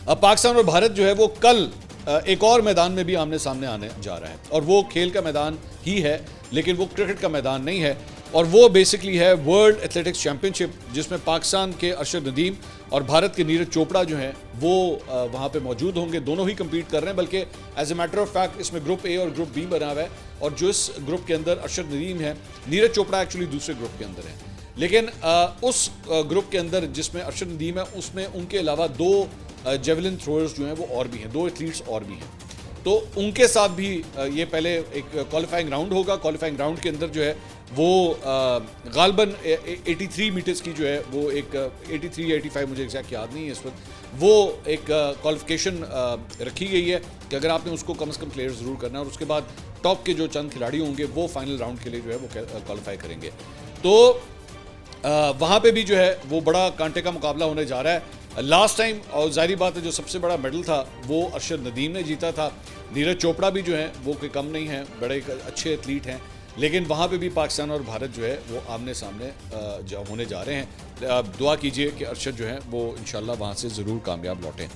अब पाकिस्तान और भारत जो है वो कल एक और मैदान में भी आमने सामने आने जा रहा है, और वो खेल का मैदान ही है, लेकिन वो क्रिकेट का मैदान नहीं है। और वो बेसिकली है वर्ल्ड एथलेटिक्स चैंपियनशिप, जिसमें पाकिस्तान के अरशद नदीम और भारत के नीरज चोपड़ा जो हैं वो वहाँ पे मौजूद होंगे। दोनों ही कम्पीट कर रहे हैं, बल्कि as a matter of fact इसमें ग्रुप ए और ग्रुप बी बना हुआ है, और जो इस ग्रुप के अंदर अरशद नदीम है, नीरज चोपड़ा एक्चुअली दूसरे ग्रुप के अंदर है। लेकिन उस ग्रुप के अंदर जिसमें अरशद नदीम है, उसमें उनके अलावा 2 जेवलिन थ्रोअर्स जो हैं वो और भी हैं, 2 एथलीट्स और भी हैं। तो उनके साथ भी ये पहले एक क्वालिफाइंग राउंड होगा। क्वालिफाइंग राउंड के अंदर जो है वो गालबन 83 मीटर्स की जो है वो एक 83 या 85 मुझे एग्जैक्ट याद नहीं है इस वक्त, वो एक क्वालिफिकेशन रखी गई है कि अगर आपने उसको कम से कम क्लियर ज़रूर करना है, और उसके बाद टॉप के जो चंद खिलाड़ी होंगे वो फाइनल राउंड के लिए जो है वो क्वालिफाई करेंगे। तो वहाँ पे भी जो है वो बड़ा कांटे का मुकाबला होने जा रहा है। लास्ट टाइम, और जाहिर बात है, जो सबसे बड़ा मेडल था वो अरशद नदीम ने जीता था। नीरज चोपड़ा भी जो है वो कोई कम नहीं है, बड़े अच्छे एथलीट हैं। लेकिन वहाँ पे भी पाकिस्तान और भारत जो है वो आमने सामने होने जा रहे हैं। दुआ कीजिए कि अरशद जो है वो इंशाल्लाह वहाँ से ज़रूर कामयाब लौटें।